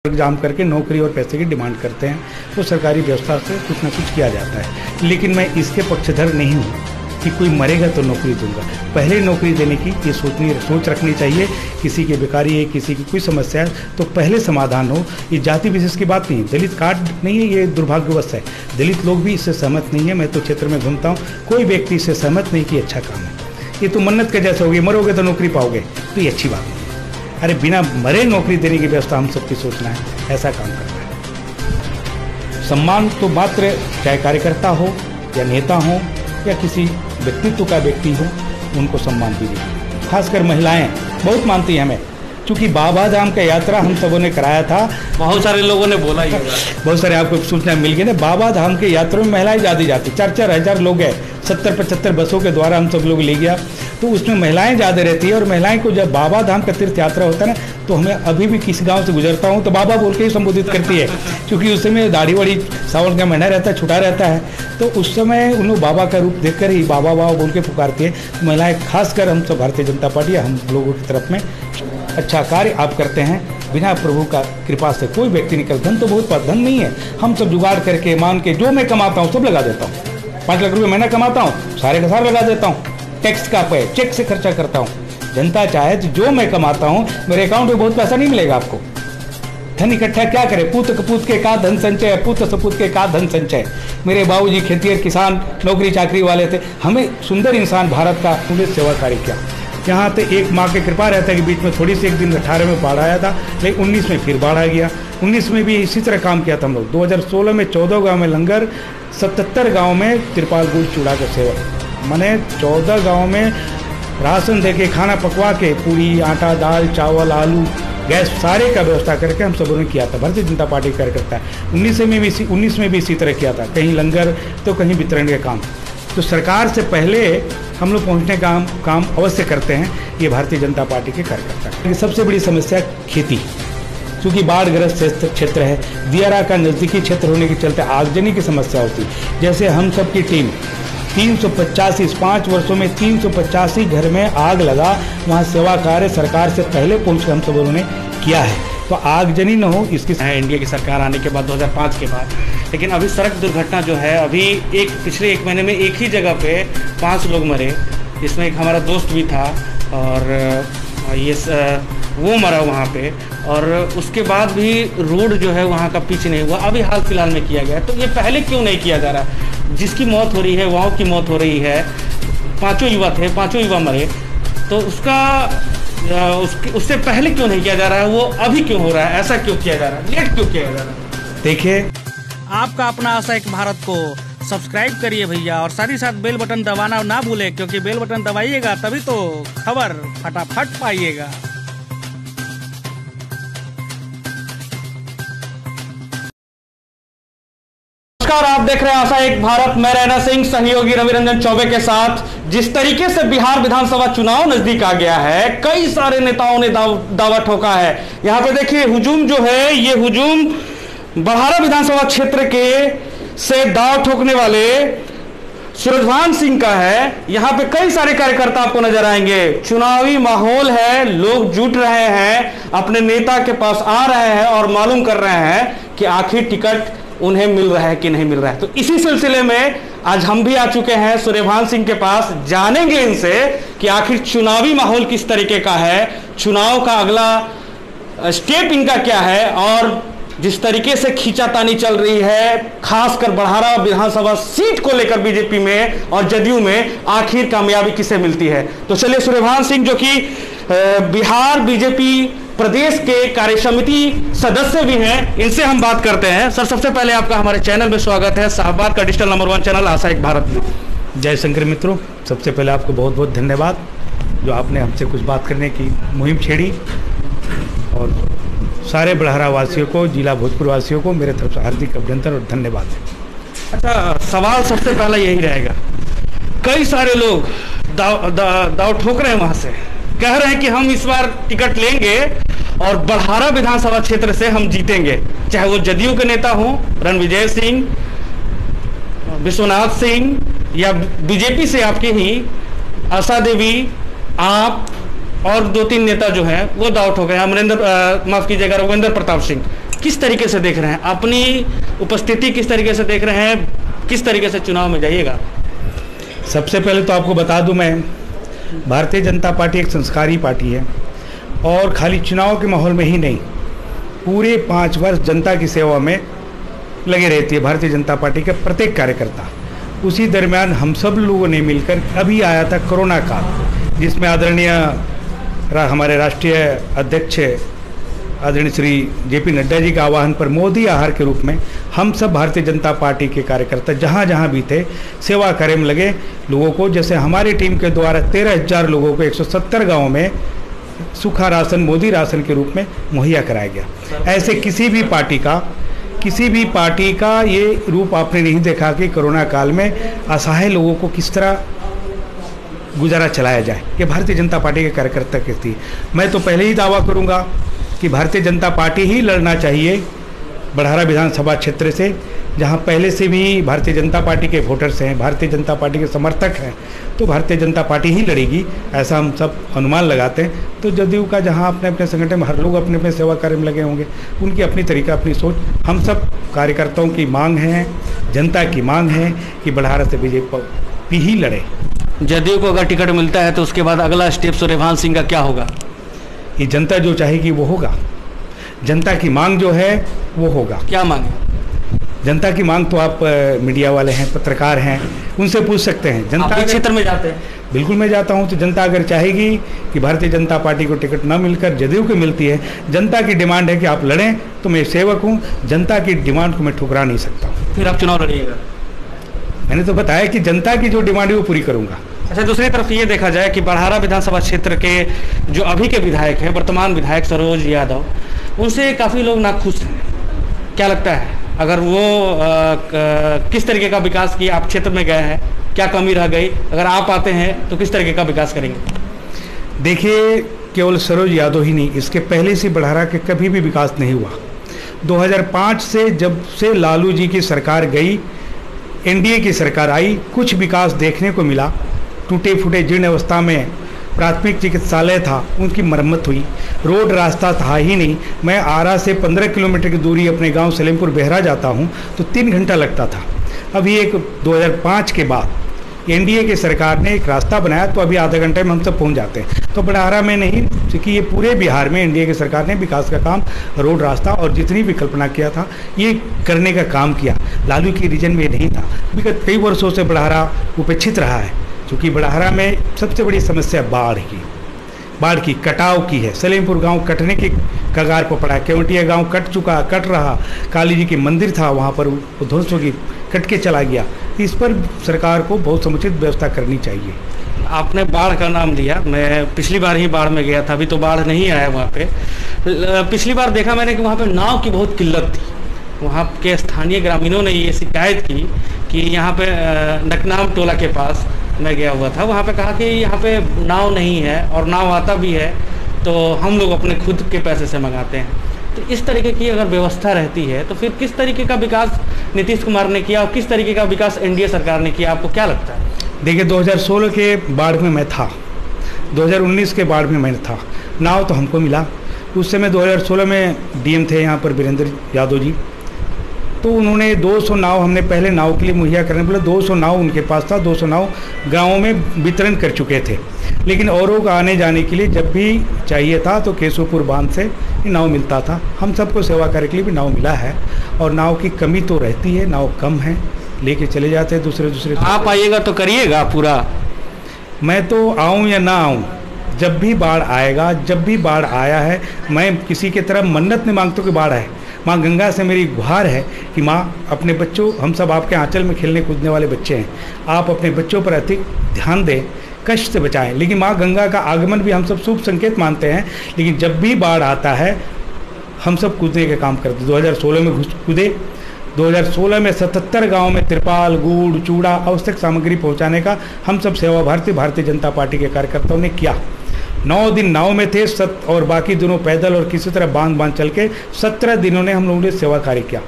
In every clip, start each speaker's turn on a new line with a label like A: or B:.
A: जाम करके नौकरी और पैसे की डिमांड करते हैं, तो सरकारी व्यवस्था से कुछ ना कुछ किया जाता है। लेकिन मैं इसके पक्षधर नहीं हूँ कि कोई मरेगा तो नौकरी दूंगा। पहले नौकरी देने की ये सोच रखनी चाहिए। किसी की बेकारी है, किसी की कोई समस्या है तो पहले समाधान हो। ये जाति विशेष की बात नहीं है, दलित कार्ड नहीं है, ये दुर्भाग्यवश है। दलित लोग भी इससे सहमत नहीं है। मैं तो क्षेत्र में घूमता हूँ, कोई व्यक्ति इससे सहमत नहीं कि अच्छा काम है। ये तो मन्नत के जैसा होगी, मरोगे तो नौकरी पाओगे, तो ये अच्छी बात नहीं है। अरे बिना मरे नौकरी देने की व्यवस्था हम सबकी सोचना है, ऐसा काम करना है। सम्मान तो मात्र चाहे कार्यकर्ता हो या नेता हो या किसी व्यक्तित्व का व्यक्ति हो, उनको सम्मान दीजिए। खासकर महिलाएं बहुत मानती हैं हमें, क्योंकि बाबा धाम का यात्रा हम सबों ने कराया था।
B: बहुत सारे लोगों ने बोला ये
A: बहुत सारे आपको सूचना मिल गई ना। बाबा धाम के यात्रा में महिलाएं ज़्यादा जाती, 4-4 हज़ार लोग हैं, 70-75 बसों के द्वारा हम सब लोग ले गया, तो उसमें महिलाएं ज़्यादा रहती है। और महिलाएं को जब बाबा धाम का तीर्थ यात्रा होता है ना, तो हमें अभी भी किसी गांव से गुजरता हूं तो बाबा बोल के ही संबोधित करती है, क्योंकि उस समय दाढ़ी वाड़ी सावन का महीना रहता है, छुटा रहता है, तो उस समय उन लोग बाबा का रूप देखकर ही बाबा बाबा बोल के पुकारती है। महिलाएं खासकर हम सब भारतीय जनता पार्टी हम लोगों की तरफ में अच्छा कार्य आप करते हैं। बिना प्रभु का कृपा से कोई व्यक्ति निकल, धन तो बहुत धन नहीं है, हम सब जुगाड़ करके मान के जो मैं कमाता हूँ सब लगा देता हूँ। 5 लाख रुपये महीना कमाता हूँ, सारे का सारा लगा देता हूँ। टैक्स का पे चेक से खर्चा करता हूँ। जनता चाहे तो जो मैं कमाता हूँ, मेरे अकाउंट में बहुत पैसा नहीं मिलेगा आपको। धन इकट्ठा क्या करे, पूत कपूत के का धन संचय, पुत सपूत के का धन संचय। मेरे बाबूजी खेतिहर किसान नौकरी चाकरी वाले थे। हमें सुंदर इंसान भारत का पूरे सेवा कार्य किया। यहाँ पे एक माँ की कृपा रहता है कि बीच में थोड़ी सी एक दिन 18 में बाढ़ आया था, लेकिन 19 में फिर बाढ़ आ गया। 19 में भी इसी तरह काम किया था हम लोग। 2016 में 14 गाँव में लंगर, 77 गाँव में तिरपाल गुड़ चूड़ा का सेवन, मैंने 14 गाँव में राशन दे के खाना पकवा के पूरी आटा दाल चावल आलू गैस सारे का व्यवस्था करके हम सबों ने किया था। भारतीय जनता पार्टी कार्यकर्ता है। 19 में भी इसी तरह किया था, कहीं लंगर तो कहीं वितरण के काम। तो सरकार से पहले हम लोग पहुँचने का काम अवश्य करते हैं, ये भारतीय जनता पार्टी के कार्यकर्ता। सबसे बड़ी समस्या खेती, क्योंकि बाढ़ग्रस्त क्षेत्र है, दियारा का नज़दीकी क्षेत्र होने के चलते आगजनी की समस्या होती। जैसे हम सब की टीम 385 5 वर्षों में 385 घर में आग लगा, वहाँ सेवा कार्य सरकार से पहले पहुँच कर हम सब उन्होंने किया है। तो आगजनी न हो इसकी
B: इंडिया की सरकार आने के बाद 2005 के बाद। लेकिन अभी सड़क दुर्घटना जो है, अभी पिछले 1 महीने में एक ही जगह पे 5 लोग मरे, जिसमें एक हमारा दोस्त भी था और वो मरा वहाँ पे। और उसके बाद भी रोड जो है वहाँ का पिच नहीं हुआ, अभी हाल फिलहाल में किया गया। तो ये पहले क्यों नहीं किया जा रहा? जिसकी मौत हो रही है वहाँ की मौत हो रही है, 5 युवा थे, 5 युवा मरे, तो उससे पहले क्यों नहीं किया जा रहा है? वो अभी क्यों हो रहा है? ऐसा क्यों किया जा रहा है? लेट क्यों किया जा रहा है?
A: देखिए,
C: आपका अपना आशा एक भारत को सब्सक्राइब करिए भैया, और साथ ही साथ बेल बटन दबाना ना भूलें, क्योंकि बेल बटन दबाइएगा तभी तो खबर फटाफट पाइएगा।
B: नमस्कार, आप देख रहे हैं आशा एक भारत। मैं रैना सिंह सहयोगी रविरंजन चौबे के साथ। जिस तरीके से बिहार विधानसभा चुनाव नजदीक आ गया है, कई सारे नेताओं ने दावा ठोका है। यहाँ पे देखिए हुजूम जो है, ये हुजूम बड़हारा विधानसभा क्षेत्र के से दाव ठोकने वाले सूरजभान सिंह का है। यहाँ पे कई सारे कार्यकर्ता आपको नजर आएंगे। चुनावी माहौल है, लोग जुट रहे हैं, अपने नेता के पास आ रहे हैं और मालूम कर रहे हैं कि आखिर टिकट उन्हें मिल रहा है कि नहीं मिल रहा है। तो इसी सिलसिले में आज हम भी आ चुके हैं सूरजभान सिंह के पास। जानेंगे इनसे कि आखिर चुनावी माहौल किस तरीके का है, चुनाव का अगला स्टेप इनका क्या है, और जिस तरीके से खींचातानी चल रही है खासकर बड़हारा विधानसभा सीट को लेकर बीजेपी में और जदयू में, आखिर कामयाबी किसे मिलती है। तो चलिए सूरजभान सिंह जो कि बिहार बीजेपी प्रदेश के कार्य समिति सदस्य भी हैं, इनसे हम बात करते हैं। सर, सबसे पहले आपका हमारे चैनल में स्वागत है, शाहबाद का डिजिटल नंबर 1 चैनल आशा एक भारत में।
A: जय शंकर मित्रों, सबसे पहले आपको बहुत बहुत धन्यवाद जो आपने हमसे कुछ बात करने की मुहिम छेड़ी, और सारे बड़हारा वासियों को, जिला भोजपुर वासियों को मेरे तरफ से हार्दिक अभिनंदन और धन्यवाद है।
B: अच्छा, सवाल सबसे पहला यही रहेगा, कई सारे लोग दाव ठोक रहे हैं, वहां से कह रहे हैं कि हम इस बार टिकट लेंगे और बड़हारा विधानसभा क्षेत्र से हम जीतेंगे, चाहे वो जदयू के नेता हो रणविजय सिंह, विश्वनाथ सिंह, या बीजेपी से आपके ही आशा देवी, आप और 2-3 नेता जो हैं वो दाव ठोक रहे हैं। अमरेंद्र माफ कीजिएगा, रविंद्र प्रताप सिंह। किस तरीके से देख रहे हैं, अपनी उपस्थिति किस तरीके से देख रहे हैं, किस तरीके से चुनाव में जाइएगा?
A: सबसे पहले तो आपको बता दूं, मैं भारतीय जनता पार्टी एक संस्कारी पार्टी है और खाली चुनाव के माहौल में ही नहीं, पूरे 5 वर्ष जनता की सेवा में लगे रहती है भारतीय जनता पार्टी का प्रत्येक कार्यकर्ता। उसी दरमियान हम सब लोगों ने मिलकर, अभी आया था कोरोना काल, जिसमें आदरणीय हमारे राष्ट्रीय अध्यक्ष आदरणीय श्री JP नड्डा जी के आह्वान पर मोदी आहार के रूप में हम सब भारतीय जनता पार्टी के कार्यकर्ता जहाँ जहाँ भी थे सेवा कार्य में लगे लोगों को। जैसे हमारी टीम के द्वारा 13,000 लोगों को 170 गाँव में सूखा राशन, मोदी राशन के रूप में मुहैया कराया गया। ऐसे किसी भी पार्टी का ये रूप आपने नहीं देखा कि कोरोना काल में असहाय लोगों को किस तरह गुजारा चलाया जाए। ये भारतीय जनता पार्टी के कार्यकर्ता की थी। मैं तो पहले ही दावा करूंगा कि भारतीय जनता पार्टी ही लड़ना चाहिए बड़हरा विधानसभा क्षेत्र से, जहां पहले से भी भारतीय जनता पार्टी के वोटर्स हैं, भारतीय जनता पार्टी के समर्थक हैं, तो भारतीय जनता पार्टी ही लड़ेगी, ऐसा हम सब अनुमान लगाते हैं। तो जदयू का जहां अपने अपने संगठन में हर लोग अपने अपने सेवा कार्य में लगे होंगे, उनकी अपनी तरीका, अपनी सोच। हम सब कार्यकर्ताओं की मांग है, जनता की मांग है कि बड़हरा से बीजेपी ही लड़े।
B: जदयू को अगर टिकट मिलता है तो उसके बाद अगला स्टेप सूर्यभान सिंह का क्या होगा?
A: ये जनता जो चाहेगी वो होगा। जनता की मांग जो है वो होगा।
B: क्या मांग है?
A: जनता की मांग तो आप मीडिया वाले हैं, पत्रकार हैं, उनसे पूछ सकते हैं। जनता
B: क्षेत्र में जाते हैं?
A: बिल्कुल मैं जाता हूं। तो जनता अगर चाहेगी कि भारतीय जनता पार्टी को टिकट न मिलकर जदयू को मिलती है, जनता की डिमांड है कि आप लड़ें, तो मैं सेवक हूं, जनता की डिमांड को मैं ठुकरा नहीं सकता।
B: फिर आप चुनाव लड़िएगा?
A: मैंने तो बताया कि जनता की जो डिमांड है वो पूरी करूंगा।
B: अच्छा, दूसरी तरफ ये देखा जाए कि बड़हरा विधानसभा क्षेत्र के जो अभी के विधायक हैं, वर्तमान विधायक सरोज यादव, उनसे काफ़ी लोग नाखुश हैं। क्या लगता है, अगर वो किस तरीके का विकास किया? आप क्षेत्र में गए हैं, क्या कमी रह गई? अगर आप आते हैं तो किस तरीके का विकास करेंगे?
A: देखिए, केवल सरोज यादव ही नहीं, इसके पहले से बड़हरा के कभी भी विकास नहीं हुआ। 2005 से जब से लालू जी की सरकार गई, NDA की सरकार आई, कुछ विकास देखने को मिला। टूटे फूटे जीर्ण अवस्था में प्राथमिक चिकित्सालय था, उनकी मरम्मत हुई। रोड रास्ता था ही नहीं। मैं आरा से 15 किलोमीटर की दूरी अपने गांव सलेमपुर बेहरा जाता हूं तो 3 घंटा लगता था। अभी एक 2005 के बाद NDA की सरकार ने एक रास्ता बनाया तो अभी आधे घंटे में हम सब पहुंच जाते हैं। तो बड़हरा में नहीं, क्योंकि ये पूरे बिहार में NDA की सरकार ने विकास का काम, रोड रास्ता और जितनी भी कल्पना किया था ये करने का काम किया। लालू की रीजन में नहीं था। विगत कई वर्षों से बड़हरा उपेक्षित रहा है, क्योंकि बड़हरा में सबसे बड़ी समस्या बाढ़ की कटाव की है। सलेमपुर गांव कटने की कगार पर पड़ा है। केवटिया गांव कट रहा। काली जी की मंदिर था, वहां पर ध्वंस होगी, कट के चला गया। इस पर सरकार को बहुत समुचित व्यवस्था करनी चाहिए।
B: आपने बाढ़ का नाम लिया, मैं पिछली बार ही बाढ़ में गया था, अभी तो बाढ़ नहीं आया वहाँ पे। पिछली बार देखा मैंने कि वहाँ पे नाव की बहुत किल्लत थी। वहाँ के स्थानीय ग्रामीणों ने ये शिकायत की कि यहाँ पे नकनाम टोला के पास मैं गया हुआ था, वहाँ पे कहा कि यहाँ पे नाव नहीं है, और नाव आता भी है तो हम लोग अपने खुद के पैसे से मंगाते हैं। तो इस तरीके की अगर व्यवस्था रहती है तो फिर किस तरीके का विकास नीतीश कुमार ने किया और किस तरीके का विकास NDA सरकार ने किया, आपको क्या लगता है?
A: देखिए, 2016 के बाढ़ में मैं था, 2019 के बाढ़ में मैं था। नाव तो हमको मिला। उस समय 2016 में DM थे यहाँ पर वीरेंद्र यादव जी, तो उन्होंने 200 नाव, हमने पहले नाव के लिए मुहैया करने बोले, 200 नाव उनके पास था। 200 नाव गाँवों में वितरण कर चुके थे। लेकिन औरों का आने जाने के लिए जब भी चाहिए था तो केशवपुर बांध से नाव मिलता था। हम सबको सेवा कार्य के लिए भी नाव मिला है, और नाव की कमी तो रहती है, नाव कम है, लेके चले जाते हैं दूसरे।
B: आप आइएगा तो करिएगा पूरा? मैं
A: तो आऊँ या ना आऊँ, जब भी बाढ़ आएगा, जब भी बाढ़ आया है, मैं किसी की तरफ मन्नत नहीं मांगता कि बाढ़ आए। माँ गंगा से मेरी गुहार है कि माँ अपने बच्चों, हम सब आपके आंचल में खेलने कूदने वाले बच्चे हैं, आप अपने बच्चों पर अधिक ध्यान दें, कष्ट से बचाएं। लेकिन माँ गंगा का आगमन भी हम सब शुभ संकेत मानते हैं, लेकिन जब भी बाढ़ आता है हम सब कूदने का काम करते। 2016 में कूदे। 2016 में 77 गाँव में तिरपाल, गुड़, चूड़ा, आवश्यक सामग्री पहुँचाने का हम सब सेवा भारतीय जनता पार्टी के कार्यकर्ताओं ने किया। 9 दिन नाव में थे और बाकी दिनों पैदल और किसी तरह बांध चल के 17 दिनों ने हम लोगों ने सेवा कार्य किया।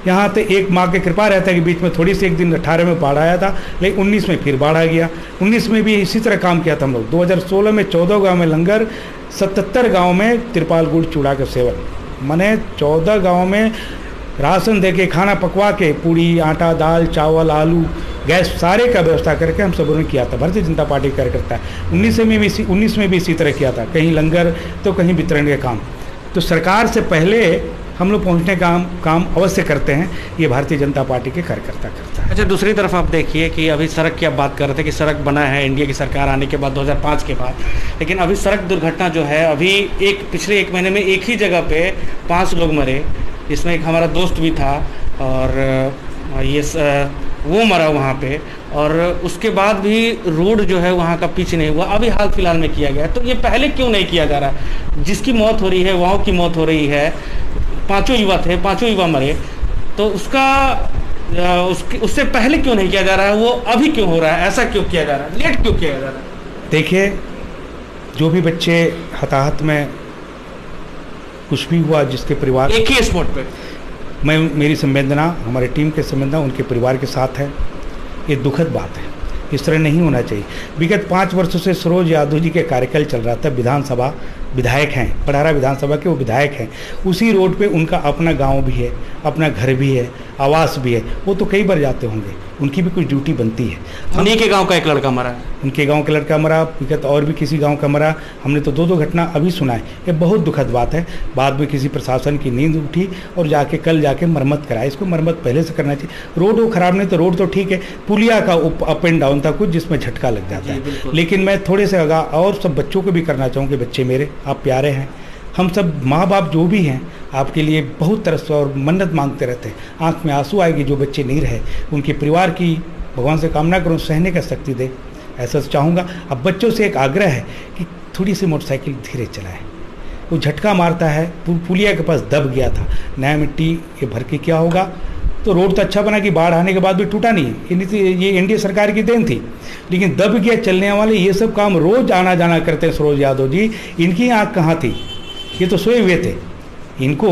A: यहाँ तो एक माँ की कृपा रहता है कि बीच में थोड़ी सी एक दिन 18 में बाढ़ आया था, लेकिन 19 में फिर बाढ़ आ गया। 19 में भी इसी तरह काम किया था हम लोग। 2016 में 14 गाँव में लंगर, 77 गाँव में तिरपाल, गुड़, चूड़ा का सेवन। मैंने 14 गाँव में राशन दे के, खाना पकवा के, पूड़ी, आटा, दाल, चावल, आलू, गैस सारे का व्यवस्था करके हम सबों ने किया था। भारतीय जनता पार्टी कार्यकर्ता है। 19 में भी इसी तरह किया था, कहीं लंगर तो कहीं वितरण के काम। तो सरकार से पहले हम लोग पहुंचने का काम अवश्य करते हैं, ये भारतीय जनता पार्टी के कार्यकर्ता करता है।
B: अच्छा, दूसरी तरफ आप देखिए कि अभी सड़क की आप बात कर रहे थे कि सड़क बना है एनडीए की सरकार आने के बाद 2005 के बाद, लेकिन अभी सड़क दुर्घटना जो है अभी पिछले 1 महीने में एक ही जगह पे 5 लोग मरे, जिसमें एक हमारा दोस्त भी था और वो मरा वहाँ पे, और उसके बाद भी रोड जो है वहाँ का पिच नहीं हुआ, अभी हाल फिलहाल में किया गया है। तो ये पहले क्यों नहीं किया जा रहा है? जिसकी मौत हो रही है, वहाँ की मौत हो रही है, 5 युवा थे, 5 युवा मरे, तो उससे पहले क्यों नहीं किया जा रहा है? वो अभी क्यों हो रहा है? ऐसा क्यों किया जा रहा है? लेट क्यों किया जा रहा है?
A: देखिए, जो भी बच्चे हताहत में कुछ भी हुआ, जिसके परिवार,
B: एक ही स्पॉट पे
A: मेरी संवेदना, हमारी टीम के संवेदना उनके परिवार के साथ है। ये दुखद बात है, इस तरह नहीं होना चाहिए। विगत 5 वर्षों से सरोज यादव जी के कार्यकाल चल रहा था, विधानसभा विधायक हैं, पढ़ारा विधानसभा के वो विधायक हैं। उसी रोड पे उनका अपना गांव भी है, अपना घर भी है, आवास भी है। वो तो कई बार जाते होंगे, उनकी भी कुछ ड्यूटी बनती है।
B: उन्हीं के गांव का एक लड़का मरा,
A: उनके गांव का लड़का मरा, विगत और भी किसी गांव का मरा। हमने तो 2 घटना अभी सुना है। ये बहुत दुखद बात है। बाद में किसी प्रशासन की नींद उठी और कल जाके मरम्मत कराए। इसको मरम्मत पहले से करना चाहिए। रोड वो खराब नहीं तो रोड तो ठीक है, पुलिया का अप एंड डाउन था कुछ, जिसमें झटका लग जाता है। लेकिन मैं थोड़े से और सब बच्चों को भी करना चाहूँगी, बच्चे मेरे, आप प्यारे हैं, हम सब माँ बाप जो भी हैं आपके लिए बहुत तरस और मन्नत मांगते रहते हैं। आंख में आंसू आएगी जो बच्चे नहीं रहे, उनके परिवार की भगवान से कामना करूँ सहने का शक्ति दे, ऐसा चाहूँगा। अब बच्चों से एक आग्रह है कि थोड़ी सी मोटरसाइकिल धीरे चलाएं। वो झटका मारता है, पुलिया के पास दब गया था, नया मिट्टी ये भर के क्या होगा। तो रोड तो अच्छा बना कि बाढ़ आने के बाद भी टूटा नहीं है, ये एनडीए सरकार की देन थी, लेकिन दब गया। चलने वाले ये सब काम रोज आना जाना करते हैं सरोज यादव जी, इनकी आँख कहाँ थी? ये तो सोए हुए थे। इनको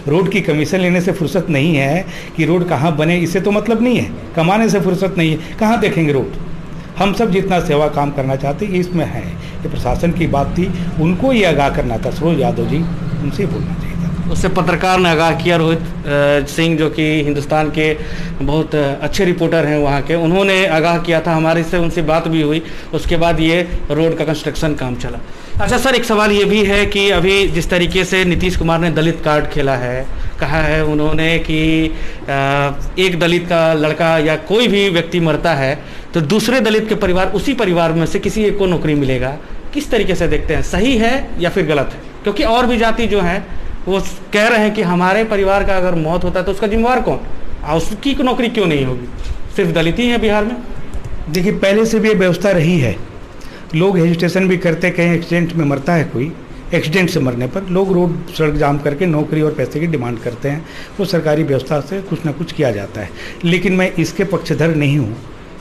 A: रोड की कमीशन लेने से फुर्सत नहीं है कि रोड कहाँ बने, इससे तो मतलब नहीं है। कमाने से फुर्सत नहीं है, कहाँ देखेंगे रोड? हम सब जितना सेवा काम करना चाहते हैं इसमें है। ये प्रशासन की बात थी, उनको ये आगाह करना था सरोज यादव जी, उनसे बोलना चाहिए था।
B: उससे पत्रकार ने आगाह किया, रोहित सिंह जो कि हिंदुस्तान के बहुत अच्छे रिपोर्टर हैं वहाँ के, उन्होंने आगाह किया था। हमारे से उनसे बात भी हुई, उसके बाद ये रोड का कंस्ट्रक्शन काम चला। अच्छा सर, एक सवाल ये भी है कि अभी जिस तरीके से नीतीश कुमार ने दलित कार्ड खेला है, कहा है उन्होंने कि एक दलित का लड़का या कोई भी व्यक्ति मरता है तो दूसरे दलित के परिवार, उसी परिवार में से किसी एक को नौकरी मिलेगा। किस तरीके से देखते हैं, सही है या फिर गलत है? क्योंकि और भी जाति जो हैं वो कह रहे हैं कि हमारे परिवार का अगर मौत होता है तो उसका जिम्मेवार कौन, उसकी नौकरी क्यों नहीं होगी? सिर्फ दलित ही हैं बिहार में?
A: देखिए, पहले से भी ये व्यवस्था रही है। लोग हेजिटेशन भी करते, कहीं एक्सीडेंट में मरता है कोई, एक्सीडेंट से मरने पर लोग रोड सड़क जाम करके नौकरी और पैसे की डिमांड करते हैं। वो सरकारी व्यवस्था से कुछ ना कुछ किया जाता है। लेकिन मैं इसके पक्षधर नहीं हूँ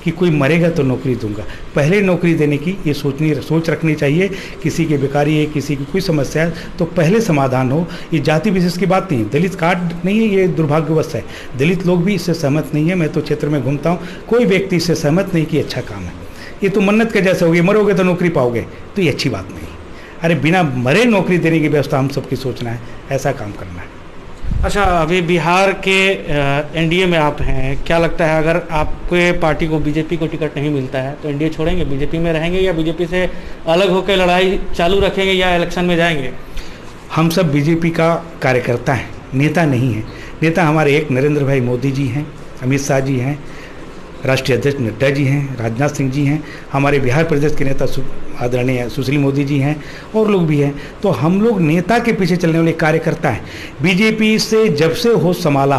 A: कि कोई मरेगा तो नौकरी दूंगा। पहले नौकरी देने की ये सोच रखनी चाहिए। किसी की बेकारी है, किसी की कोई समस्या है तो पहले समाधान हो। ये जाति विशेष की बात नहीं है, दलित कार्ड नहीं है, ये दुर्भाग्यवश है। दलित लोग भी इससे सहमत नहीं है। मैं तो क्षेत्र में घूमता हूँ, कोई व्यक्ति इससे सहमत नहीं कि अच्छा काम है। ये तो मन्नत के जैसे होगी, मरोगे तो नौकरी पाओगे, तो ये अच्छी बात नहीं। अरे बिना मरे नौकरी देने की व्यवस्था हम सबकी सोचना है, ऐसा काम करना है।
B: अच्छा, अभी बिहार के एनडीए में आप हैं, क्या लगता है अगर आपके पार्टी को, बीजेपी को टिकट नहीं मिलता है तो एनडीए छोड़ेंगे, बीजेपी में रहेंगे या बीजेपी से अलग होकर लड़ाई चालू रखेंगे या इलेक्शन में जाएंगे?
A: हम सब बीजेपी का कार्यकर्ता हैं, नेता नहीं हैं। नेता हमारे एक नरेंद्र भाई मोदी जी हैं, अमित शाह जी हैं, राष्ट्रीय अध्यक्ष नड्डा जी हैं, राजनाथ सिंह जी हैं, हमारे बिहार प्रदेश के नेता आदरणीय सुशील मोदी जी हैं और लोग भी हैं। तो हम लोग नेता के पीछे चलने वाले कार्यकर्ता हैं। बीजेपी से जब से होश संभाला,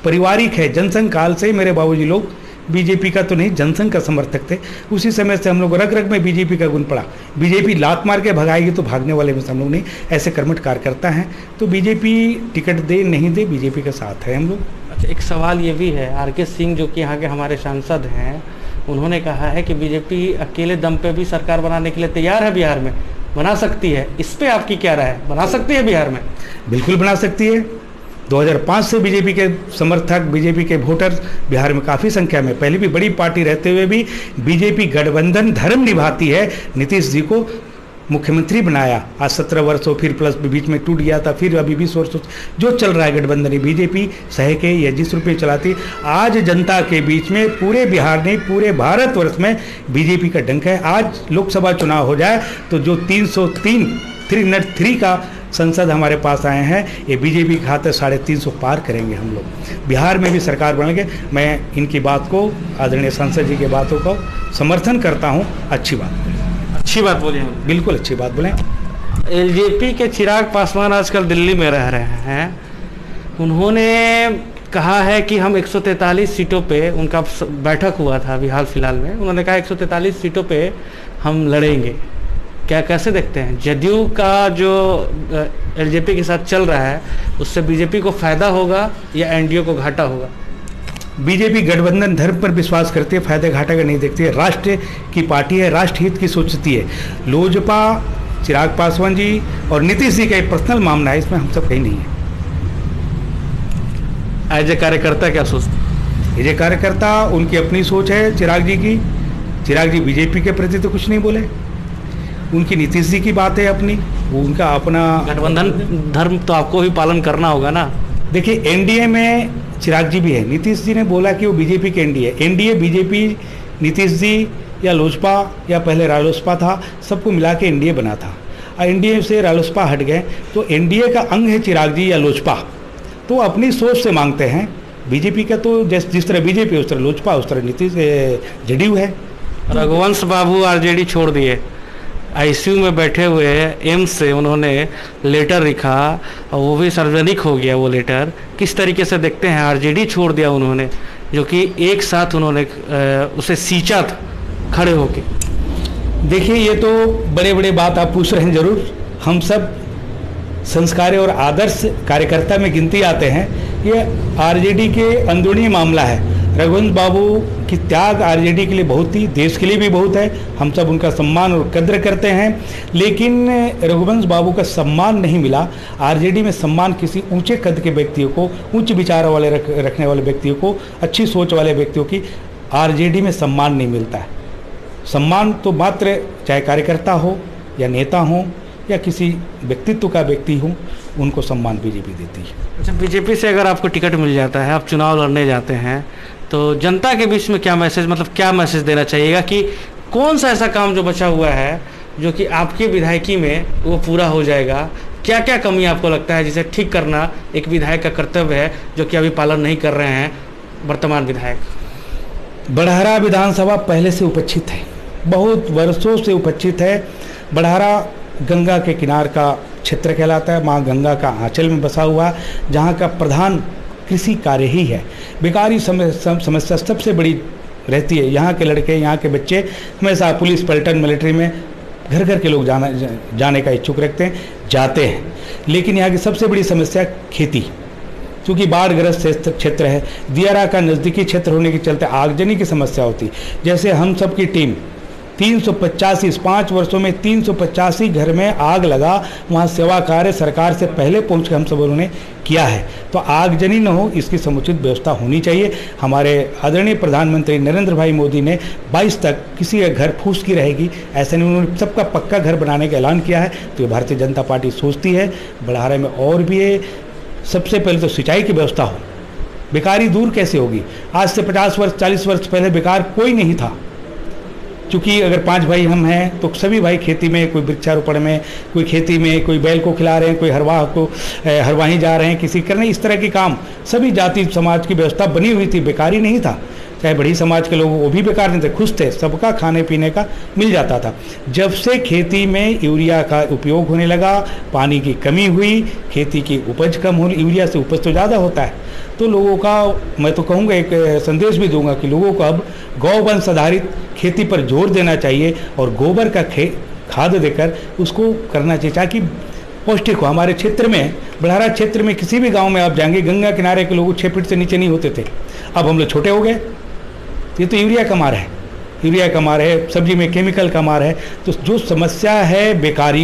A: पारिवारिक है, जनसंघ काल से मेरे बाबूजी लोग बीजेपी का तो नहीं जनसंघ का समर्थक थे। उसी समय से हम लोग रग रग में बीजेपी का गुण पड़ा। बीजेपी लात मार के भगाएगी तो भागने वाले में से हम लोग नहीं, ऐसे कर्मठ कार्यकर्ता हैं। तो बीजेपी टिकट दे नहीं दे, बीजेपी का साथ है हम लोग।
B: अच्छा, एक सवाल ये भी है, आर.के. सिंह जो कि यहाँ के हमारे सांसद हैं, उन्होंने कहा है कि बीजेपी अकेले दम पे भी सरकार बनाने के लिए तैयार है, बिहार में बना सकती है। इस पे आपकी क्या राय है, बना सकती है बिहार में?
A: बिल्कुल बना सकती है। 2005 से बीजेपी के समर्थक, बीजेपी के वोटर बिहार में काफ़ी संख्या में, पहले भी बड़ी पार्टी रहते हुए भी बीजेपी गठबंधन धर्म निभाती है नीतीश जी को मुख्यमंत्री बनाया, आज 17 वर्ष हो, फिर प्लस बीच में टूट गया था, फिर अभी 20 वर्ष जो चल रहा है गठबंधन, बीजेपी सह के या जिस रूप में चलाती, आज जनता के बीच में पूरे बिहार नहीं पूरे भारतवर्ष में बीजेपी का डंक है। आज लोकसभा चुनाव हो जाए तो जो 303 का संसद हमारे पास आए हैं, ये बीजेपी के खाते 350 पार करेंगे हम लोग, बिहार में भी सरकार बनेंगे। मैं इनकी बात को, आदरणीय सांसद जी की बातों को समर्थन करता हूँ। अच्छी बात बोले, बिल्कुल अच्छी बात बोले।
B: एलजेपी के चिराग पासवान आजकल दिल्ली में रह रहे हैं। उन्होंने कहा है कि हम 143 सीटों पे, उनका बैठक हुआ था अभी हाल फिलहाल में, उन्होंने कहा 143 सीटों पे हम लड़ेंगे। क्या कैसे देखते हैं जदयू का जो एलजेपी के साथ चल रहा है, उससे बीजेपी को फायदा होगा या एनडीए को घाटा होगा?
A: बीजेपी गठबंधन धर्म पर विश्वास करती है, फायदे घाटा का नहीं देखती है, राष्ट्र की पार्टी है, राष्ट्र हित की सोचती है। लोजपा, चिराग पासवान जी और नीतीश जी का एक पर्सनल मामला है, इसमें हम सब कहीं नहीं है।
B: एज ए कार्यकर्ता क्या सोचते?
A: एज ए कार्यकर्ता उनकी अपनी सोच है चिराग जी की। चिराग जी बीजेपी के प्रति तो कुछ नहीं बोले, उनकी नीतीश जी की बात है अपनी, उनका अपना
B: गठबंधन धर्म तो आपको भी पालन करना होगा ना।
A: देखिए एनडीए में चिराग जी भी है, नीतीश जी ने बोला कि वो बीजेपी के एनडीए बीजेपी, नीतीश जी या लोजपा या पहले रालोसपा था, सबको मिला के एनडीए बना था। और एनडीए से रालोसपा हट गए तो एनडीए का अंग है चिराग जी या लोजपा, तो अपनी सोच से मांगते हैं। बीजेपी का तो जिस तरह बीजेपी उस तरह लोजपा, उस तरह नीतीश जदयू है।
B: रघुवंश बाबू आरजेडी छोड़ दिए, आईसीयू में बैठे हुए एम्स से उन्होंने लेटर लिखा और वो भी सार्वजनिक हो गया वो लेटर। किस तरीके से देखते हैं? आरजेडी छोड़ दिया उन्होंने, जो कि एक साथ उन्होंने उसे सींचा था खड़े होके।
A: देखिए ये तो बड़े बड़े बात आप पूछ रहे हैं, जरूर हम सब संस्कारी और आदर्श कार्यकर्ता में गिनती आते हैं। ये आरजेडी के अंदरूनी मामला है। रघुवंश बाबू की त्याग आरजेडी के लिए बहुत ही, देश के लिए भी बहुत है, हम सब उनका सम्मान और कद्र करते हैं। लेकिन रघुवंश बाबू का सम्मान नहीं मिला। आरजेडी में सम्मान किसी ऊंचे कद के व्यक्तियों को, उच्च विचार वाले रखने वाले व्यक्तियों को, अच्छी सोच वाले व्यक्तियों की आरजेडी में सम्मान नहीं मिलता है। सम्मान तो मात्र चाहे कार्यकर्ता हो या नेता हो या किसी व्यक्तित्व का व्यक्ति हो, उनको सम्मान बीजेपी देती है।
B: अच्छा, बीजेपी से अगर आपको टिकट मिल जाता है, आप चुनाव लड़ने जाते हैं, तो जनता के बीच में क्या मैसेज, मतलब क्या मैसेज देना चाहिएगा कि कौन सा ऐसा काम जो बचा हुआ है जो कि आपकी विधायकी में वो पूरा हो जाएगा? क्या क्या कमी आपको लगता है जिसे ठीक करना एक विधायक का कर्तव्य है, जो कि अभी पालन नहीं कर रहे हैं वर्तमान विधायक?
A: बड़हरा विधानसभा पहले से उपेक्षित है, बहुत वर्षों से उपेक्षित है। बड़हरा गंगा के किनार का क्षेत्र कहलाता है, माँ गंगा का आंचल में बसा हुआ, जहाँ का प्रधान कृषि कार्य ही है। बेकारी समस्या सबसे बड़ी रहती है। यहाँ के लड़के, यहाँ के बच्चे हमेशा पुलिस, पलटन, मिलिट्री में घर घर के लोग जाने का इच्छुक रखते हैं, जाते हैं। लेकिन यहाँ की सबसे बड़ी समस्या खेती, क्योंकि बाढ़ग्रस्त क्षेत्र है, दियारा का नज़दीकी क्षेत्र होने के चलते आगजनी की समस्या होती। जैसे हम सब की टीम 385 इस 5 वर्षों में 385 घर में आग लगा, वहाँ सेवा कार्य सरकार से पहले पहुँच कर हम सब उन्होंने किया है। तो आगजनी न हो, इसकी समुचित व्यवस्था होनी चाहिए। हमारे आदरणीय प्रधानमंत्री नरेंद्र भाई मोदी ने 22 तक किसी का घर फूस की रहेगी ऐसा नहीं, उन्होंने सबका पक्का घर बनाने का ऐलान किया है। तो ये भारतीय जनता पार्टी सोचती है बड़हरा में और भी है। सबसे पहले तो सिंचाई की व्यवस्था हो, बेकारी दूर कैसे होगी? आज से 50 वर्ष 40 वर्ष पहले बेकार कोई नहीं था, क्योंकि अगर 5 भाई हम हैं तो सभी भाई खेती में, कोई वृक्षारोपण में, कोई खेती में, कोई बैल को खिला रहे हैं, कोई हरवाही जा रहे हैं, किसी करने, इस तरह के काम सभी जाति समाज की व्यवस्था बनी हुई थी, बेकारी नहीं था। चाहे बड़ी समाज के लोग वो भी बेकार नहीं थे, खुश थे, सबका खाने पीने का मिल जाता था। जब से खेती में यूरिया का उपयोग होने लगा, पानी की कमी हुई, खेती की उपज कम होने, यूरिया से उपज तो ज़्यादा होता है, तो लोगों का, मैं तो कहूँगा एक संदेश भी दूंगा कि लोगों को अब गौवंश आधारित खेती पर जोर देना चाहिए और गोबर का खाद देकर उसको करना चाहिए ताकि पौष्टिक हो। हमारे क्षेत्र में, बड़हरा क्षेत्र में किसी भी गांव में आप जाएंगे, गंगा किनारे के लोग 6 फीट से नीचे नहीं होते थे, अब हम लोग छोटे हो गए। ये तो यूरिया का मार है, यूरिया का मार है, सब्जी में केमिकल का मार है। तो जो समस्या है बेकार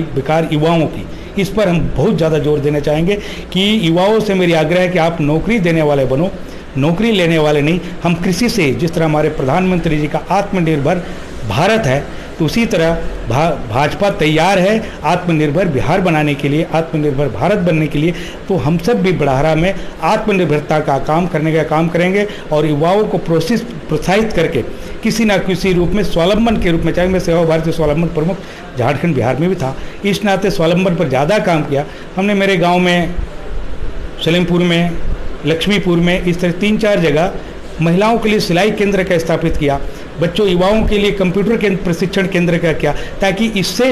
A: युवाओं की, इस पर हम बहुत ज़्यादा जोर देना चाहेंगे कि युवाओं से मेरी आग्रह है कि आप नौकरी देने वाले बनो, नौकरी लेने वाले नहीं। हम कृषि से, जिस तरह हमारे प्रधानमंत्री जी का आत्मनिर्भर भारत है, तो उसी तरह भाजपा तैयार है आत्मनिर्भर बिहार बनाने के लिए, आत्मनिर्भर भारत बनने के लिए। तो हम सब भी बुढ़ारा में आत्मनिर्भरता का काम करने का काम करेंगे और युवाओं को प्रोत्साहित करके किसी ना किसी रूप में स्वावलंबन के रूप में, चाहे मैं सेवा भारती स्वावलंबन प्रमुख झारखंड बिहार में भी था, इस नाते स्वावलंबन पर ज़्यादा काम किया हमने। मेरे गाँव में, सलेमपुर में, लक्ष्मीपुर में, इस तरह 3-4 जगह महिलाओं के लिए सिलाई केंद्र का स्थापित किया, बच्चों युवाओं के लिए कंप्यूटर के प्रशिक्षण केंद्र का किया, ताकि इससे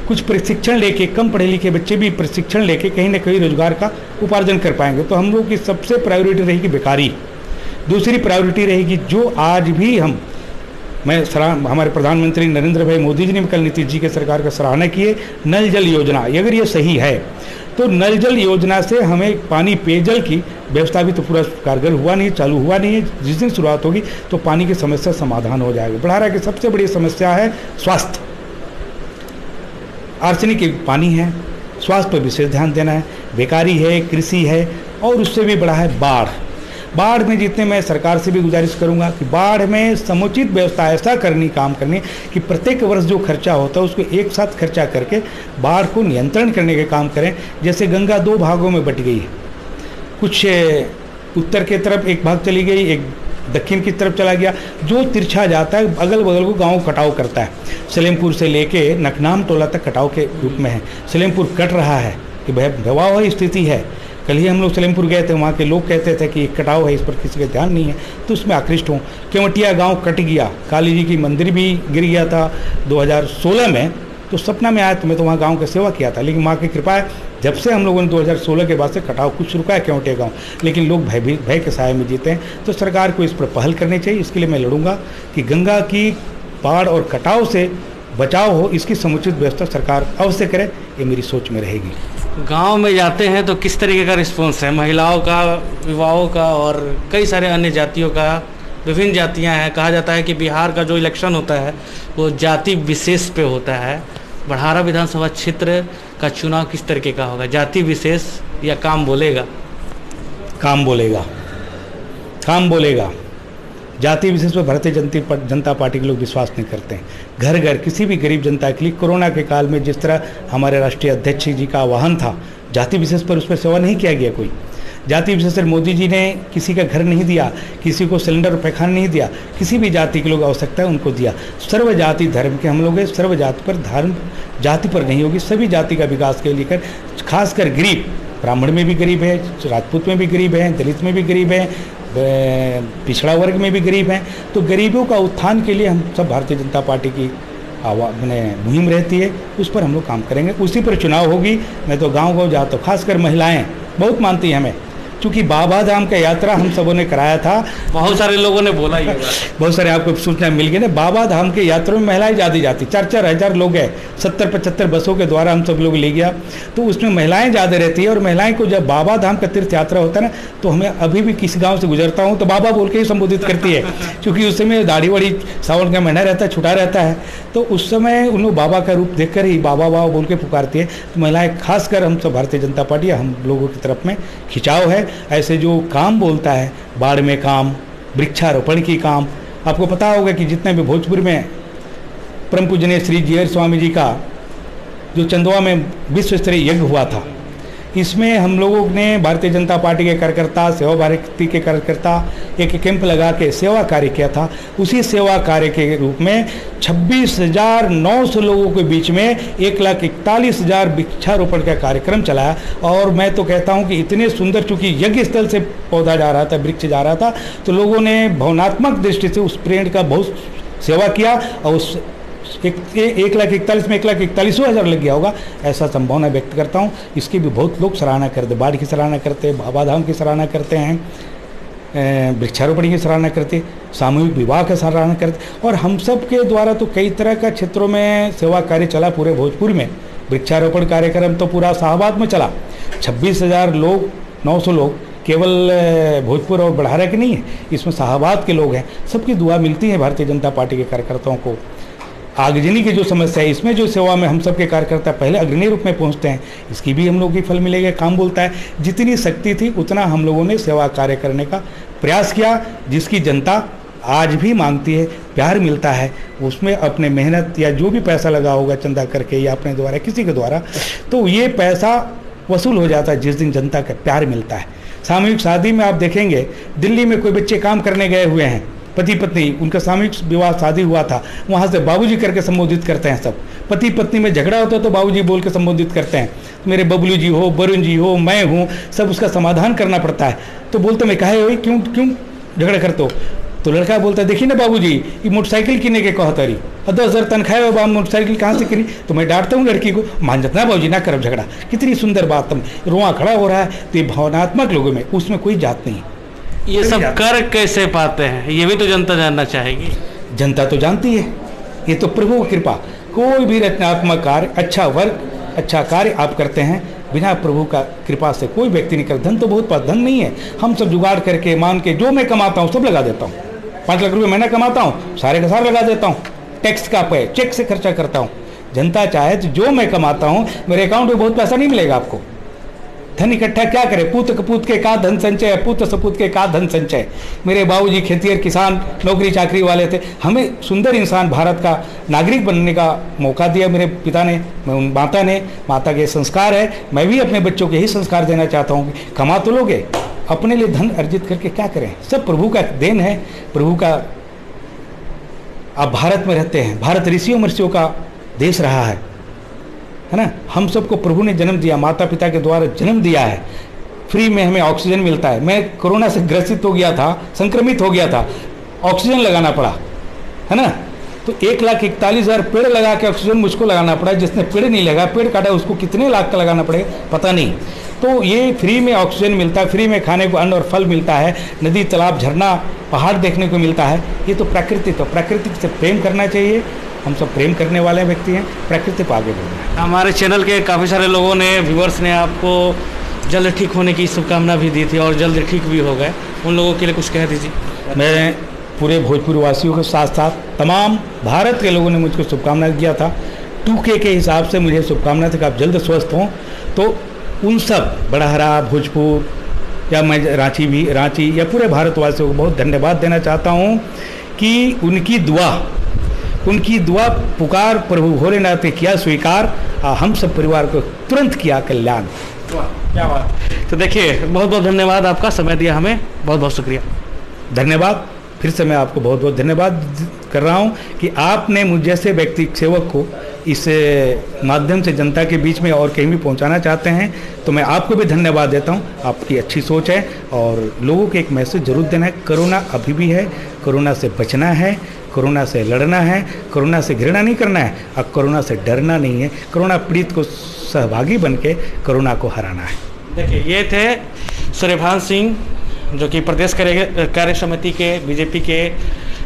A: कुछ प्रशिक्षण लेके कम पढ़े लिखे बच्चे भी प्रशिक्षण लेके कहीं ना कहीं रोजगार का उपार्जन कर पाएंगे। तो हम लोग की सबसे प्रायोरिटी रहेगी बेकारी। दूसरी प्रायोरिटी रहेगी जो आज भी हमारे प्रधानमंत्री नरेंद्र भाई मोदी जी ने कल नीतीश जी के सरकार का सराहना किए, नल जल योजना। अगर ये सही है तो नल जल योजना से हमें पानी पेयजल की व्यवस्था भी तो पूरा कारगर हुआ नहीं, चालू हुआ नहीं है। जिस दिन शुरुआत होगी तो पानी की समस्या समाधान हो जाएगा। बुढ़ारा की सबसे बड़ी समस्या है स्वास्थ्य। आर्सेनिक पानी है, स्वास्थ्य पर विशेष ध्यान देना है, बेकारी है, कृषि है, और उससे भी बड़ा है बाढ़। बाढ़ में जितने मैं सरकार से भी गुजारिश करूंगा कि बाढ़ में समुचित व्यवस्था ऐसा काम करनी कि प्रत्येक वर्ष जो खर्चा होता है उसको एक साथ खर्चा करके बाढ़ को नियंत्रण करने के काम करें। जैसे गंगा 2 भागों में बट गई है, कुछ उत्तर के तरफ एक भाग चली गई, एक दक्षिण की तरफ चला गया। जो तिरछा जाता है अगल बगल को गाँव कटाव करता है। सलेमपुर से लेके नकनाम टोला तक कटाव के रूप में है। सलेमपुर कट रहा है कि भयावह स्थिति है। कल ही हम लोग सलेमपुर गए थे, वहाँ के लोग कहते थे कि कटाव है, इस पर किसी का ध्यान नहीं है, तो उसमें आकृष्ट हूँ। केवटिया गांव कट गया, काली जी की मंदिर भी गिर गया था 2016 में, तो सपना में आया तो मैं तो वहाँ गांव की सेवा किया था। लेकिन माँ की कृपा है, जब से हम लोगों ने 2016 के बाद से कटाव कुछ रुका है केवटिया गाँव, लेकिन लोग भय के साए में जीते हैं। तो सरकार को इस पर पहल करनी चाहिए। इसके लिए मैं लड़ूंगा कि गंगा की बाढ़ और कटाव से बचाव हो, इसकी समुचित व्यवस्था सरकार अवश्य करे, ये मेरी सोच में रहेगी।
B: गांव में जाते हैं तो किस तरीके का रिस्पॉन्स है? महिलाओं का, युवाओं का और कई सारे अन्य जातियों का, विभिन्न जातियां हैं। कहा जाता है कि बिहार का जो इलेक्शन होता है वो जाति विशेष पे होता है। बुढ़ारा विधानसभा क्षेत्र का चुनाव किस तरीके का होगा? जाति विशेष या काम बोलेगा?
A: काम बोलेगा, काम बोलेगा। जाति विशेष पर भारतीय जनता पार्टी के लोग विश्वास नहीं करते हैं। घर घर किसी भी गरीब जनता के लिए कोरोना के काल में जिस तरह हमारे राष्ट्रीय अध्यक्ष जी का आह्वान था, जाति विशेष पर उस पर सेवा नहीं किया गया। कोई जाति विशेष पर मोदी जी ने किसी का घर नहीं दिया, किसी को सिलेंडर और पैखाना नहीं दिया। किसी भी जाति के लोग आवश्यकता है उनको दिया। सर्व जाति धर्म के हम लोग हैं, सर्व जाति पर धर्म जाति पर नहीं होगी। सभी जाति का विकास के लेकर, खासकर गरीब, ब्राह्मण में भी गरीब है, राजपूत में भी गरीब है, दलित में भी गरीब है, पिछड़ा वर्ग में भी गरीब हैं। तो गरीबों का उत्थान के लिए हम सब भारतीय जनता पार्टी की मुहिम रहती है, उस पर हम लोग काम करेंगे। उसी पर चुनाव होगी। मैं तो गांव जाता हूँ, खासकर महिलाएं बहुत मानती हैं हमें, क्योंकि बाबा धाम का यात्रा हम सबों ने कराया था।
B: बहुत सारे लोगों ने बोला ये
A: बहुत सारे आपको सूचना मिल गई ना। बाबा धाम के यात्रा में महिलाएं ज़्यादा जाती, 4-4 हज़ार लोग हैं, 70-75 बसों के द्वारा हम सब लोग ले गया। तो उसमें महिलाएं ज़्यादा रहती है, और महिलाएं को जब बाबा धाम का तीर्थ यात्रा होता है ना, तो हमें अभी भी किसी गाँव से गुजरता हूँ तो बाबा बोल के ही संबोधित करती है, क्योंकि उस समय दाढ़ी वाड़ी सावन का महीना रहता है, छुटा रहता है। तो उस समय उन लोग बाबा का रूप देखकर ही बाबा बाबा बोल के पुकारती है। तो महिलाएं, खासकर हम सब भारतीय जनता पार्टी, हम लोगों की तरफ में खिंचाव है। ऐसे जो काम बोलता है, बाढ़ में काम, वृक्षारोपण की काम, आपको पता होगा कि जितने भी भोजपुर में परम पूजनीय श्री जीयर स्वामी जी का जो चंदवा में विश्व स्तरीय यज्ञ हुआ था, इसमें हम लोगों ने भारतीय जनता पार्टी के कार्यकर्ता, सेवा भारती के कार्यकर्ता एक कैंप लगा के सेवा कार्य किया था। उसी सेवा कार्य के रूप में 26,900 लोगों के बीच में 1,41,000 वृक्षारोपण का कार्यक्रम चलाया। और मैं तो कहता हूं कि इतने सुंदर, चूँकि यज्ञ स्थल से पौधा जा रहा था, वृक्ष जा रहा था, तो लोगों ने भावनात्मक दृष्टि से उस पेड़ का बहुत सेवा किया, और उस 1,41,000 में 1,41,000 लग गया होगा, ऐसा संभावना व्यक्त करता हूँ। इसकी भी बहुत लोग सराहना करते, बाढ़ की सराहना करते, बाबा धाम की सराहना करते हैं, वृक्षारोपण की सराहना करते, सामूहिक विवाह की सराहना करते। और हम सब के द्वारा तो कई तरह का क्षेत्रों में सेवा कार्य चला पूरे भोजपुर में। वृक्षारोपण कार्यक्रम तो पूरा शाहबाद में चला। 26,900 लोग केवल भोजपुर और बुढ़ारा के नहीं है, इसमें शाहबाद के लोग हैं। सबकी दुआ मिलती है भारतीय जनता पार्टी के कार्यकर्ताओं को। आगजनी की जो समस्या है, इसमें जो सेवा में हम सब के कार्यकर्ता पहले अग्रणी रूप में पहुंचते हैं, इसकी भी हम लोग की फल मिलेगा। काम बोलता है, जितनी शक्ति थी उतना हम लोगों ने सेवा कार्य करने का प्रयास किया, जिसकी जनता आज भी मांगती है, प्यार मिलता है उसमें, अपने मेहनत या जो भी पैसा लगा होगा चंदा करके या अपने द्वारा किसी के द्वारा, तो ये पैसा वसूल हो जाता है जिस दिन जनता का प्यार मिलता है। सामूहिक शादी में आप देखेंगे, दिल्ली में कोई बच्चे काम करने गए हुए हैं, पति पत्नी, उनका सामूहिक विवाह शादी हुआ था, वहाँ से बाबूजी करके संबोधित करते हैं सब। पति पत्नी में झगड़ा होता है तो बाबूजी बोल के संबोधित करते हैं, मेरे बबलू जी हो, वरुण जी हो, मैं हूँ, सब उसका समाधान करना पड़ता है। तो बोलते मैं कहे हो क्यों क्यों झगड़ा करते हो? तो लड़का बोलता है देखिए ना बाबूजी, ये मोटरसाइकिल किने के कहतरी, 10,000 तनख्वाह है, बाबू मोटरसाइकिल कहाँ से किनी? तो मैं डांटता हूँ लड़की को, मान जाता है बाबूजी ना करो झगड़ा। कितनी सुंदर बात, तुम रोआ खड़ा हो रहा है। तो ये भावनात्मक लोगों में, उसमें कोई जात नहीं।
B: ये सब कर कैसे पाते हैं, ये भी तो जनता जानना चाहेगी।
A: जनता तो जानती है, ये तो प्रभु की कृपा। कोई भी रचनात्मक कार्य, अच्छा वर्क, अच्छा कार्य आप करते हैं, बिना प्रभु का कृपा से कोई व्यक्ति नहीं करता। धन तो बहुत पास, धन नहीं है, हम सब जुगाड़ करके मान के जो मैं कमाता हूँ सब लगा देता हूँ। 5 लाख रुपए महीना कमाता हूँ, सारे का सारा लगा देता हूँ, टैक्स का पे चेक से खर्चा करता हूँ। जनता चाहे तो जो मैं कमाता हूँ, मेरे अकाउंट में बहुत पैसा नहीं मिलेगा आपको। धन इकट्ठा क्या करे, पूत कपूत के का धन संचय, पुत्र सपूत के का धन संचय। मेरे बाबूजी खेतिहर किसान नौकरी चाकरी वाले थे, हमें सुंदर इंसान भारत का नागरिक बनने का मौका दिया मेरे पिता ने, माता ने। माता के संस्कार है, मैं भी अपने बच्चों के ही संस्कार देना चाहता हूँ। कमा तो लोगे, अपने लिए धन अर्जित करके क्या करें? सब प्रभु का देन है, प्रभु का। आप भारत में रहते हैं, भारत ऋषियों महर्षियों का देश रहा है ना। हम सबको प्रभु ने जन्म दिया, माता पिता के द्वारा जन्म दिया है, फ्री में हमें ऑक्सीजन मिलता है। मैं कोरोना से ग्रसित हो गया था, संक्रमित हो गया था, ऑक्सीजन लगाना पड़ा है ना। तो 1,41,000 पेड़ लगा के ऑक्सीजन मुझको लगाना पड़ा। जिसने पेड़ नहीं लगा, पेड़ काटा, उसको कितने लाख का लगाना पड़ेगा पता नहीं। तो ये फ्री में ऑक्सीजन मिलता है, फ्री में खाने को अन्न और फल मिलता है, नदी तालाब झरना पहाड़ देखने को मिलता है। ये तो प्रकृति, तो प्रकृति से प्रेम करना चाहिए। हम सब प्रेम करने वाले व्यक्ति हैं, प्रकृति को आगे बढ़ना है।
B: हमारे चैनल के काफ़ी सारे लोगों ने, व्यूअर्स ने आपको जल्द ठीक होने की शुभकामना भी दी थी और जल्द ठीक भी हो गए, उन लोगों के लिए कुछ कह दीजिए।
A: मैं पूरे भोजपुर वासियों के साथ साथ तमाम भारत के लोगों ने मुझको शुभकामना दिया था। 2K के हिसाब से मुझे शुभकामना थी कि आप जल्द स्वस्थ हों। तो उन सब बड़हरा, भोजपुर या मैं रांची या पूरे भारतवासियों को बहुत धन्यवाद देना चाहता हूँ कि उनकी दुआ पुकार प्रभु भोलेनाथ ने किया स्वीकार, हम सब परिवार को तुरंत किया कल्याण।
B: क्या बात। तो देखिए, बहुत बहुत धन्यवाद, आपका समय दिया हमें, बहुत बहुत शुक्रिया।
A: धन्यवाद। फिर से मैं आपको बहुत बहुत धन्यवाद कर रहा हूँ कि आपने मुझ जैसे व्यक्ति सेवक को इस माध्यम से जनता के बीच में और कहीं भी पहुँचाना चाहते हैं, तो मैं आपको भी धन्यवाद देता हूँ। आपकी अच्छी सोच है और लोगों को एक मैसेज जरूर देना है। कोरोना अभी भी है, कोरोना से बचना है, कोरोना से लड़ना है, कोरोना से घृणा नहीं करना है और कोरोना से डरना नहीं है। कोरोना पीड़ित को सहभागी बन के कोरोना को हराना है।
B: देखिए, ये थे सूर्यभान सिंह, जो कि प्रदेश कार्य समिति के बीजेपी के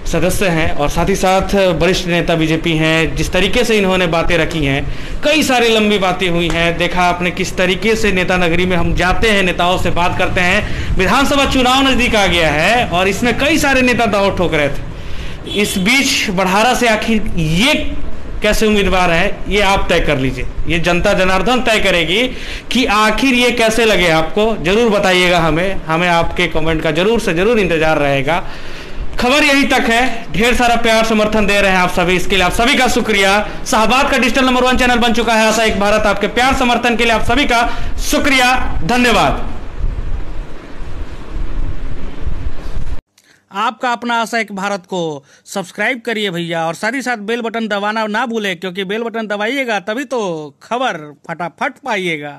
B: सदस्य हैं और साथ ही साथ वरिष्ठ नेता बीजेपी हैं। जिस तरीके से इन्होंने बातें रखी हैं, कई सारी लंबी बातें हुई हैं। देखा आपने किस तरीके से नेता नगरी में हम जाते हैं, नेताओं से बात करते हैं। विधानसभा चुनाव नज़दीक आ गया है और इसमें कई सारे नेता दांव ठोक रहे थे। इस बीच बड़हारा से आखिर ये कैसे उम्मीदवार है, ये आप तय कर लीजिए। ये जनता जनार्दन तय करेगी कि आखिर ये कैसे लगे आपको। जरूर बताइएगा हमें आपके कमेंट का जरूर से जरूर इंतजार रहेगा। खबर यही तक है, ढेर सारा प्यार समर्थन दे रहे हैं आप सभी, इसके लिए आप सभी का शुक्रिया। शाहबाद का डिजिटल नंबर 1 चैनल बन चुका है आशा एक भारत। आपके प्यार समर्थन के लिए आप सभी का शुक्रिया, धन्यवाद।
C: आपका अपना आशा एक भारत को सब्सक्राइब करिए भैया, और साथ ही साथ बेल बटन दबाना ना भूलें, क्योंकि बेल बटन दबाइएगा तभी तो खबर फटाफट पाइएगा।